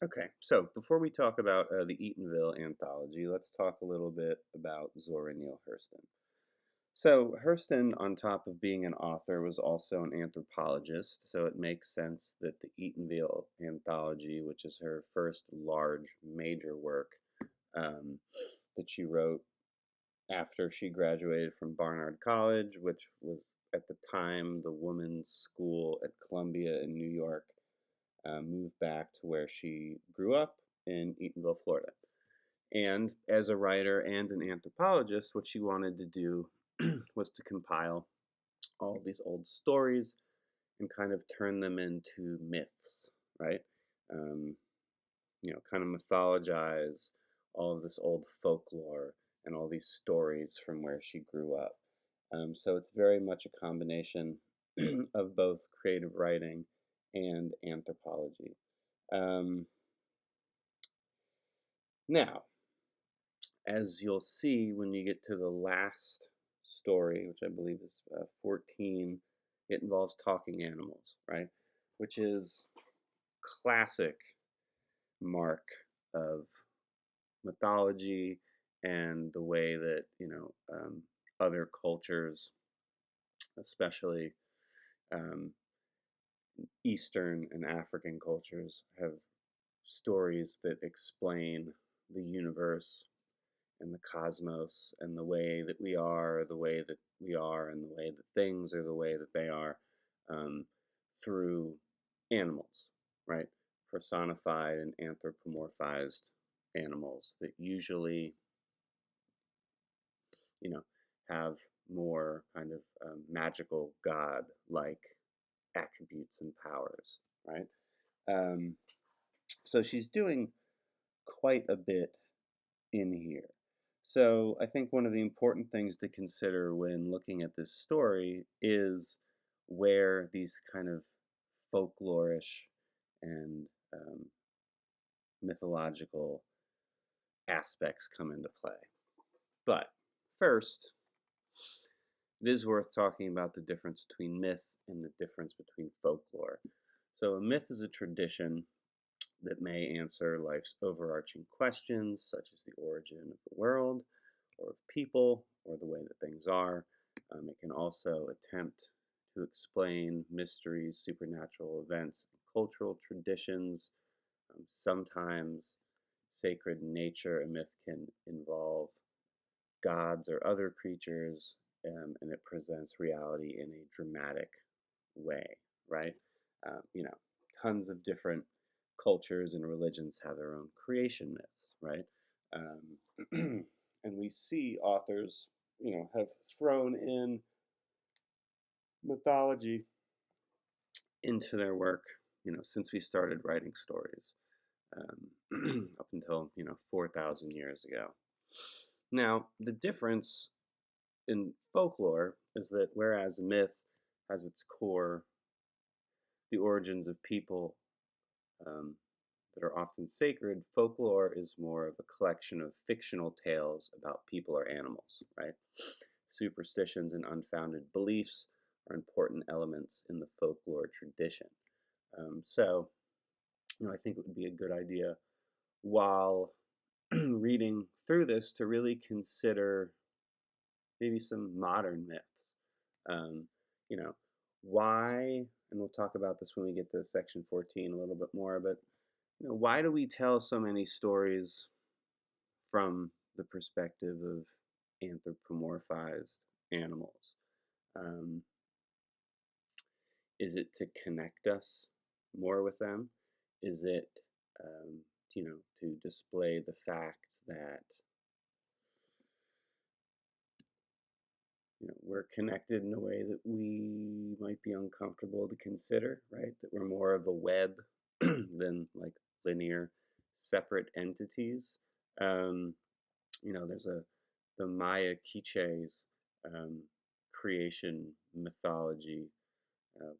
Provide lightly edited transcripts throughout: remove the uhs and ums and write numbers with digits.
Okay, so before we talk about the Eatonville anthology, let's talk a little bit about Zora Neale Hurston. So, Hurston, on top of being an author, was also an anthropologist, so it makes sense that the Eatonville anthology, which is her first large major work um, that she wrote after she graduated from Barnard College, which was at the time the women's school at Columbia in New York, moved back to where she grew up in Eatonville, Florida. And as a writer and an anthropologist, what she wanted to do was to compile all of these old stories and kind of turn them into myths, right? Um, kind of mythologize all of this old folklore and all these stories from where she grew up. So it's very much a combination of both creative writing and anthropology. Um, Now, as you'll see when you get to the last story, which I believe is 14, it involves talking animals, right? Which is classic mark of mythology and the way that, other cultures, especially um, Eastern and African cultures, have stories that explain the universe and the cosmos and the way that we are, the way that we are, and the way that things are the way that they are um, through animals, right? Personified and anthropomorphized animals that usually, you know, have more kind of magical god like attributes and powers, right? Um, so she's doing quite a bit in here. So I think one of the important things to consider when looking at this story is where these kind of folklorish and mythological aspects come into play. But first, it is worth talking about the difference between myth and the difference between folklore. So a myth is a tradition that may answer life's overarching questions, such as the origin of the world, or of people, or the way that things are. It can also attempt to explain mysteries, supernatural events, cultural traditions. Sometimes sacred nature, a myth can involve gods or other creatures, and it presents reality in a dramatic way, right? You know, tons of different cultures and religions have their own creation myths, right? And we see authors, have thrown in mythology into their work, since we started writing stories, up until, 4,000 years ago. Now, the difference in folklore is that whereas myth has its core, the origins of people um, that are often sacred, folklore is more of a collection of fictional tales about people or animals, right? Superstitions and unfounded beliefs are important elements in the folklore tradition. So, I think it would be a good idea while reading through this to really consider maybe some modern myths. Um, you know, why, and we'll talk about this when we get to section 14 a little bit more, but why do we tell so many stories from the perspective of anthropomorphized animals? Um, is it to connect us more with them? Is it, um, to display the fact that we're connected in a way that we might be uncomfortable to consider, right? That we're more of a web than like linear, separate entities. Um, there's the Maya Quiches um, creation mythology,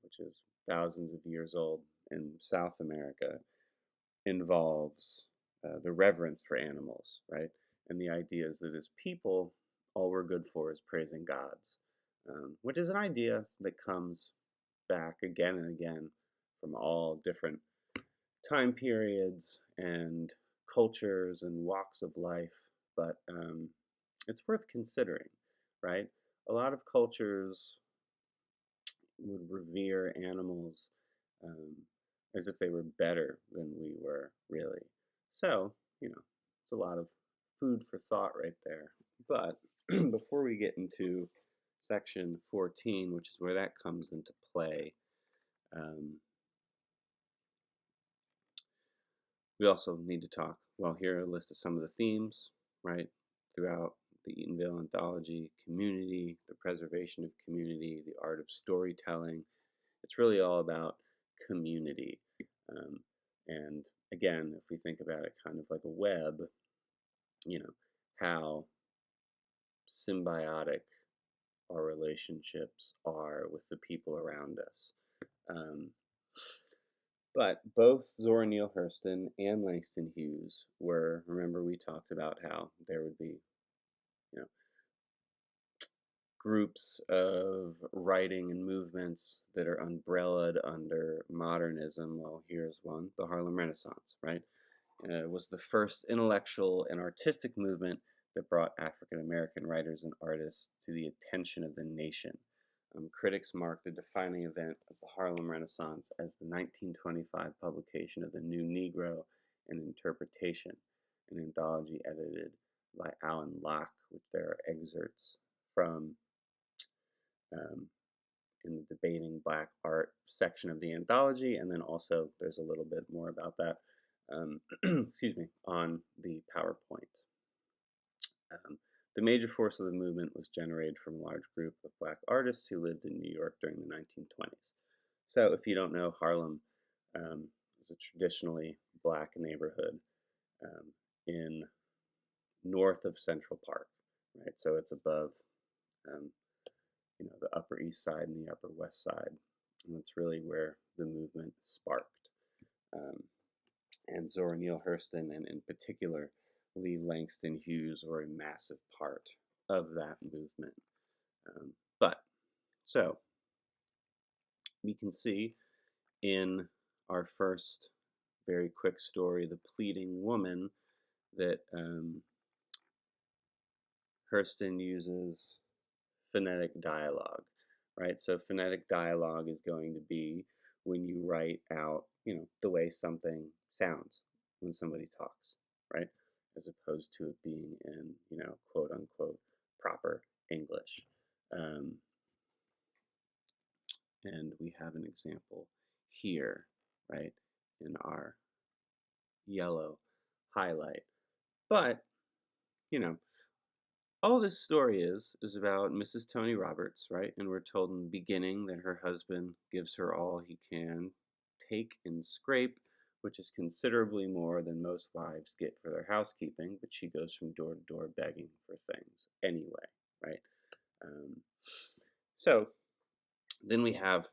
which is thousands of years old in South America, involves the reverence for animals, right? And the idea is that as people, all we're good for is praising gods, which is an idea that comes back again and again from all different time periods and cultures and walks of life, but it's worth considering, right? A lot of cultures would revere animals um, as if they were better than we were, really. So, it's a lot of food for thought right there. But before we get into section 14, which is where that comes into play, um, we also need to talk. Well, here are a list of some of the themes, right, throughout the Eatonville anthology: community, the preservation of community, the art of storytelling. It's really all about community. Um, and again, if we think about it kind of like a web, you know, how symbiotic our relationships are with the people around us. Um, but both Zora Neale Hurston and Langston Hughes were, remember, we talked about how there would be, you know, groups of writing and movements that are umbrellaed under modernism. Well, here's one: the Harlem Renaissance, right? It was the first intellectual and artistic movement that brought African American writers and artists to the attention of the nation. Critics mark the defining event of the Harlem Renaissance as the 1925 publication of The New Negro, an Interpretation, an anthology edited by Alan Locke, which there are excerpts from um, in the Debating Black Art section of the anthology, and then also there's a little bit more about that, excuse me, on the PowerPoint. The major force of the movement was generated from a large group of black artists who lived in New York during the 1920s. So if you don't know, Harlem is a traditionally black neighborhood in north of Central Park, right? So it's above um, the Upper East Side and the Upper West Side. And that's really where the movement sparked. Um, and Zora Neale Hurston, and in particular, Lee Langston Hughes, were a massive part of that movement. But, so, we can see in our first very quick story, The Pleading Woman, that Hurston uses phonetic dialogue, right? So phonetic dialogue is going to be when you write out, the way something sounds when somebody talks, right? As opposed to it being in, quote unquote, proper English. Um, and we have an example here, right, in our yellow highlight. But, you know, all this story is about Mrs. Tony Roberts, right? And we're told in the beginning that her husband gives her all he can take and scrape, which is considerably more than most wives get for their housekeeping, but she goes from door to door begging for things anyway, right? Um, so then we have,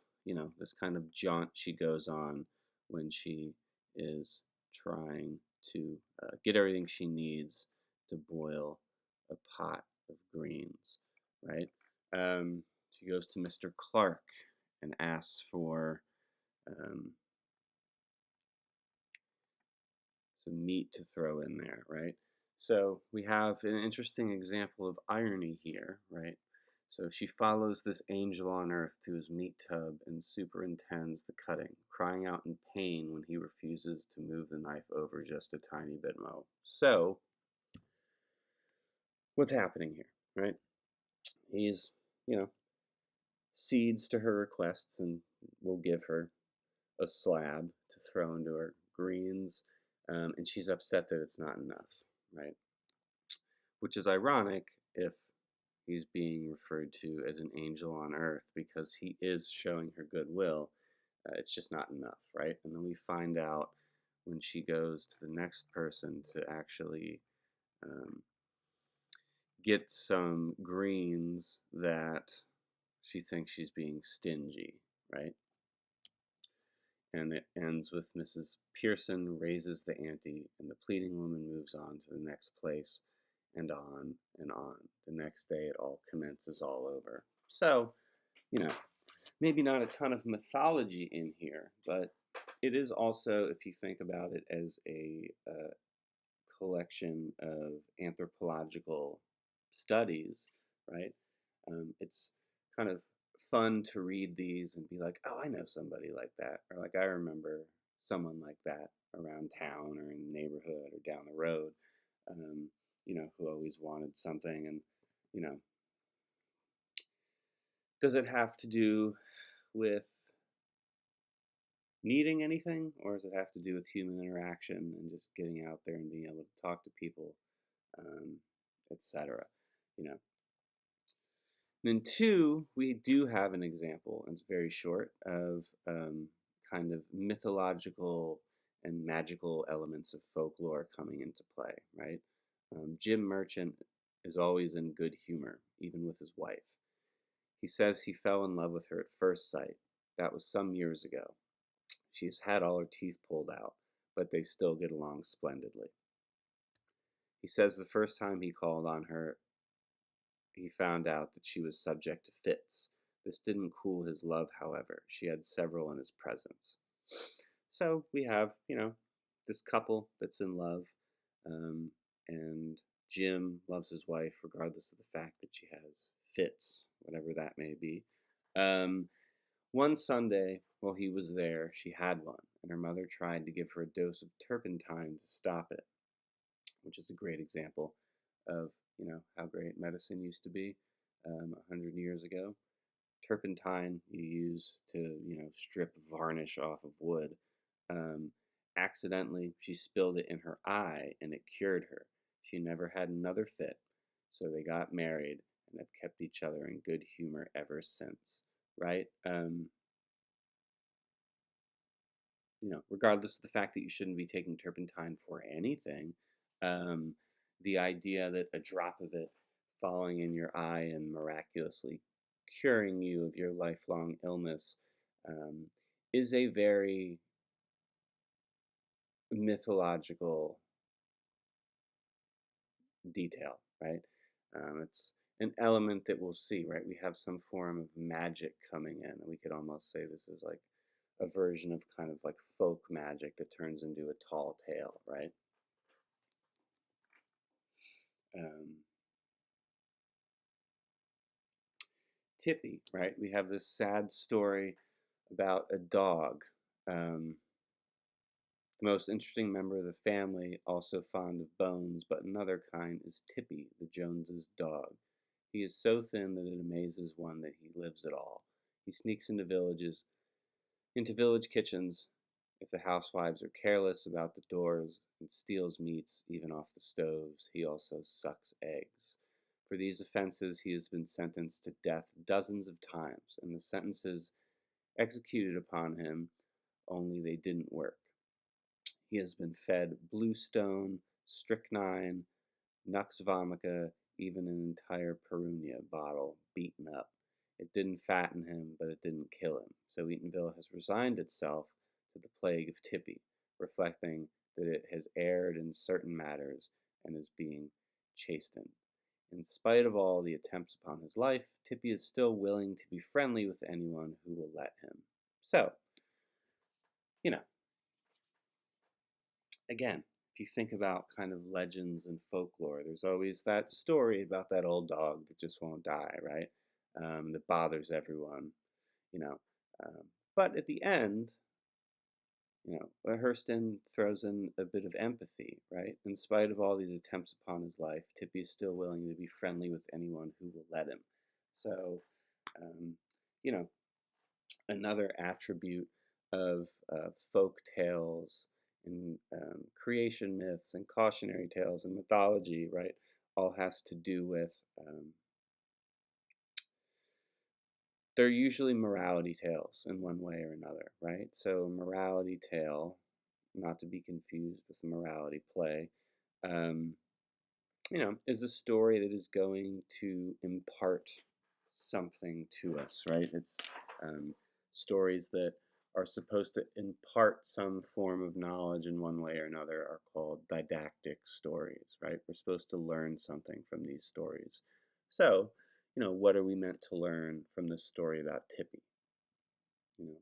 this kind of jaunt she goes on when she is trying to get everything she needs to boil a pot of greens, right? She goes to Mr. Clark and asks for um, some meat to throw in there, right? So we have an interesting example of irony here, right? So she follows this angel on earth to his meat tub and superintends the cutting, crying out in pain when he refuses to move the knife over just a tiny bit more. So, what's happening here, right? He's, you know, cedes to her requests and will give her a slab to throw into her greens, and she's upset that it's not enough, right? Which is ironic if he's being referred to as an angel on earth because he is showing her goodwill. It's just not enough, right? And then we find out when she goes to the next person to actually um, get some greens that she thinks she's being stingy, right? And it ends with Mrs. Pearson raises the ante, and the pleading woman moves on to the next place, and on and on. The next day, it all commences all over. So, you know, maybe not a ton of mythology in here, but it is also, if you think about it as a collection of anthropological studies, right? It's kind of fun to read these and be like, oh, I know somebody like that, or like I remember someone like that around town or in the neighborhood or down the road, um, who always wanted something. And, you know, does it have to do with needing anything, or does it have to do with human interaction and just getting out there and being able to talk to people, um, etc.? You know, then two, we do have an example, and it's very short, of kind of mythological and magical elements of folklore coming into play, right? Jim Merchant is always in good humor, even with his wife. He says he fell in love with her at first sight. That was some years ago. She has had all her teeth pulled out, but they still get along splendidly. He says the first time he called on her, he found out that she was subject to fits. This didn't cool his love, however. She had several in his presence. So we have, this couple that's in love, um, and Jim loves his wife regardless of the fact that she has fits, whatever that may be. Um, one Sunday, while he was there, she had one, and her mother tried to give her a dose of turpentine to stop it, which is a great example of how great medicine used to be 100 years ago. Turpentine you use to strip varnish off of wood. Um, Accidentally, she spilled it in her eye, and it cured her. She never had another fit, so they got married and have kept each other in good humor ever since. Right? Regardless of the fact that you shouldn't be taking turpentine for anything, um, the idea that a drop of it falling in your eye and miraculously curing you of your lifelong illness um, is a very mythological detail, right? It's an element that we'll see, right? We have some form of magic coming in, and we could almost say this is like a version of kind of like folk magic that turns into a tall tale, right? Um, Tippy, right? We have this sad story about a dog. Um, the most interesting member of the family, also fond of bones, but another kind, is Tippy, the Joneses' dog. He is so thin that it amazes one that he lives at all. He sneaks into village kitchens if the housewives are careless about the doors, and steals meats even off the stoves. He also sucks eggs. For these offenses, he has been sentenced to death dozens of times, and the sentences executed upon him, only they didn't work. He has been fed bluestone, strychnine, Nux vomica, even an entire Perunia bottle, beaten up. It didn't fatten him, but it didn't kill him. So Eatonville has resigned itself to the plague of Tippy, reflecting that it has erred in certain matters and is being chastened. In spite of all the attempts upon his life, Tippy is still willing to be friendly with anyone who will let him. So, you know, again, if you think about kind of legends and folklore, there's always that story about that old dog that just won't die, right? That bothers everyone, you know. Um, but at the end, Hurston throws in a bit of empathy, right? In spite of all these attempts upon his life, Tippy is still willing to be friendly with anyone who will let him. So, um, you know, another attribute of folk tales and creation myths and cautionary tales and mythology, right, all has to do with they're usually morality tales in one way or another, right? So, morality tale, not to be confused with a morality play, um, is a story that is going to impart something to us, right? It's um, stories that are supposed to impart some form of knowledge in one way or another are called didactic stories, right? We're supposed to learn something from these stories. So, what are we meant to learn from this story about Tippy?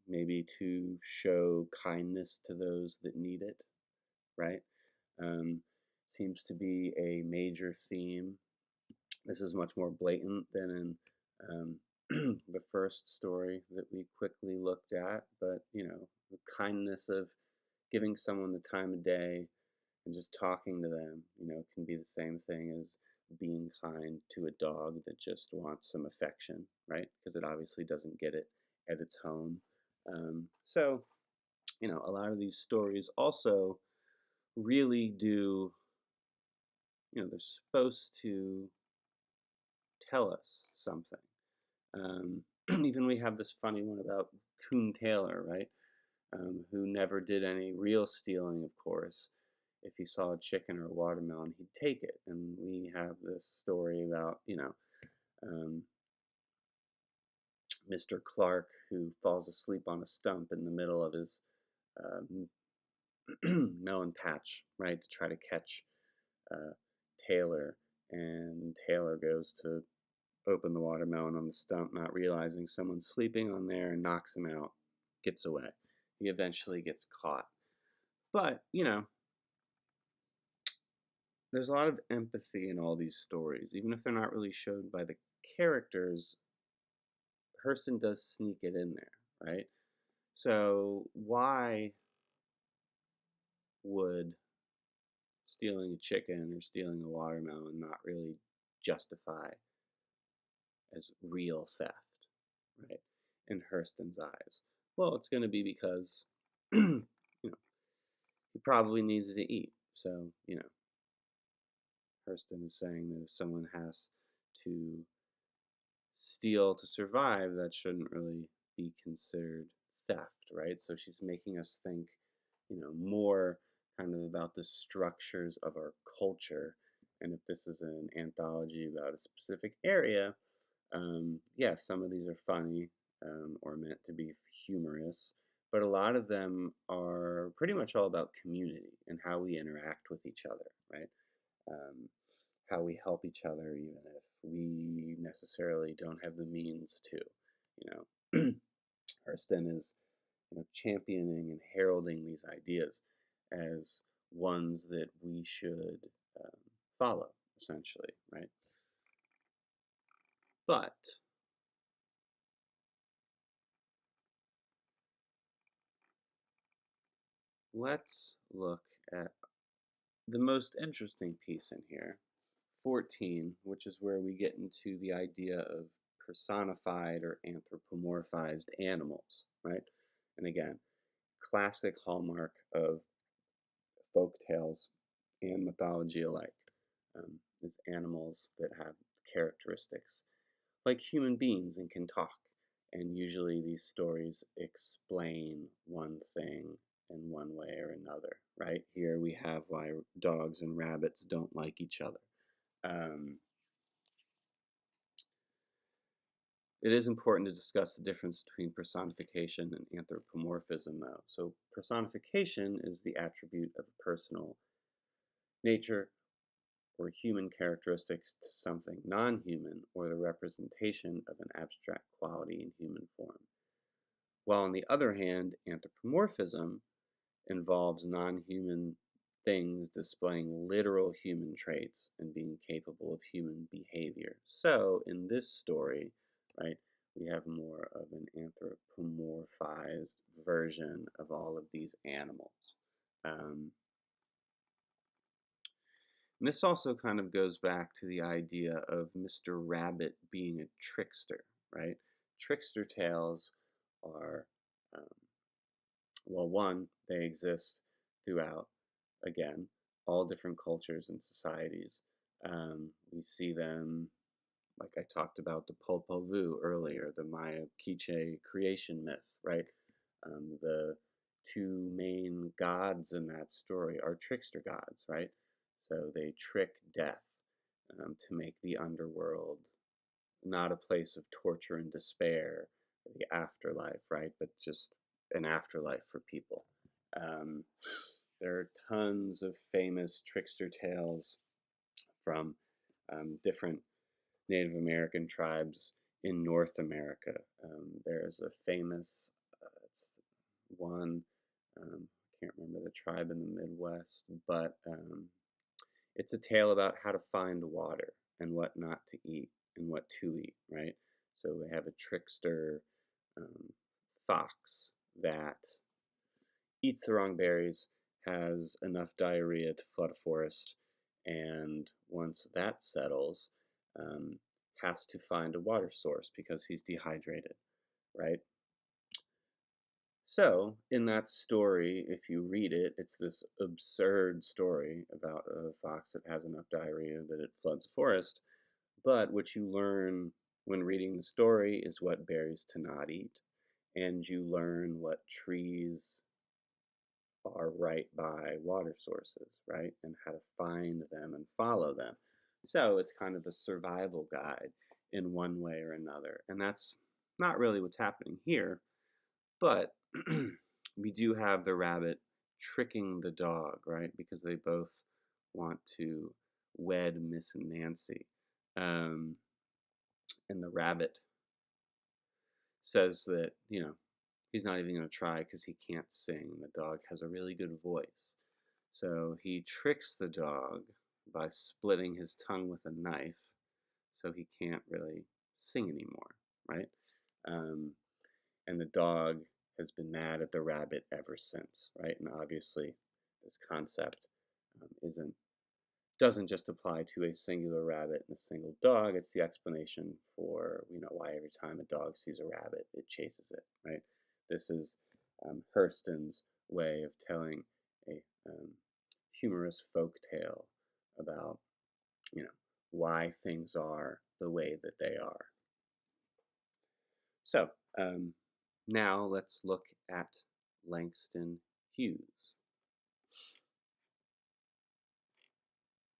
maybe to show kindness to those that need it, right? Um, Seems to be a major theme. This is much more blatant than in the first story that we quickly looked at, but the kindness of giving someone the time of day and just talking to them, can be the same thing as being kind to a dog that just wants some affection, right? Because it obviously doesn't get it at its home. So, a lot of these stories also really do, they're supposed to tell us something. Even we have this funny one about Coon Taylor, right? Who never did any real stealing, of course. If he saw a chicken or a watermelon, he'd take it. And we have this story about, um, Mr. Clark who falls asleep on a stump in the middle of his uh, melon patch, right, to try to catch uh, Taylor. And Taylor goes to open the watermelon on the stump, not realizing someone's sleeping on there, and knocks him out, gets away. He eventually gets caught. But, there's a lot of empathy in all these stories, even if they're not really showed by the characters. Hurston does sneak it in there, right? So why would stealing a chicken or stealing a watermelon not really justify as real theft, right? In Hurston's eyes. Well, it's going to be because, he probably needs to eat. So, Hurston is saying that if someone has to steal to survive, that shouldn't really be considered theft, right? So she's making us think, more kind of about the structures of our culture. And if this is an anthology about a specific area, yeah, some of these are funny or meant to be humorous, but a lot of them are pretty much all about community and how we interact with each other, right? Um, how we help each other even if we necessarily don't have the means to. Hurston is championing and heralding these ideas as ones that we should um, follow, essentially, right? But let's look at the most interesting piece in here, 14, which is where we get into the idea of personified or anthropomorphized animals, right? And again, classic hallmark of folk tales and mythology alike, is animals that have characteristics like human beings and can talk. And usually these stories explain one thing in one way or another, right? Here we have why dogs and rabbits don't like each other. Um, it is important to discuss the difference between personification and anthropomorphism, though. So, personification is the attribute of a personal nature or human characteristics to something non human, or the representation of an abstract quality in human form. While, on the other hand, anthropomorphism involves non human things displaying literal human traits and being capable of human behavior. So, in this story, right, we have more of an anthropomorphized version of all of these animals. Um, and this also kind of goes back to the idea of Mr. Rabbit being a trickster, right? Trickster tales are, um, well, one, they exist throughout, again, all different cultures and societies. We see them, like I talked about the Popol Vuh earlier, the Maya Quiche creation myth, right? The two main gods in that story are trickster gods, right? So they trick death to make the underworld not a place of torture and despair, the afterlife, right? But just an afterlife for people. Um, there are tons of famous trickster tales from different Native American tribes in North America. There's a famous one, I can't remember the tribe in the Midwest, but it's a tale about how to find water and what not to eat and what to eat, right? So we have a trickster um, fox that eats the wrong berries, has enough diarrhea to flood a forest, and once that settles, um, has to find a water source because he's dehydrated, right? So, in that story, if you read it, it's this absurd story about a fox that has enough diarrhea that it floods a forest. But what you learn when reading the story is what berries to not eat, and you learn what trees are right by water sources, right? And how to find them and follow them. So it's kind of a survival guide in one way or another. And that's not really what's happening here, but we do have the rabbit tricking the dog, right? Because they both want to wed Miss Nancy. Um, and the rabbit says that, he's not even going to try because he can't sing. The dog has a really good voice. So he tricks the dog by splitting his tongue with a knife so he can't really sing anymore, right? Um, and the dog has been mad at the rabbit ever since, right? And obviously, this concept isn't doesn't just apply to a singular rabbit and a single dog. It's the explanation for why every time a dog sees a rabbit, it chases it, right? This is Hurston's way of telling a humorous folk tale about why things are the way that they are. So now let's look at Langston Hughes.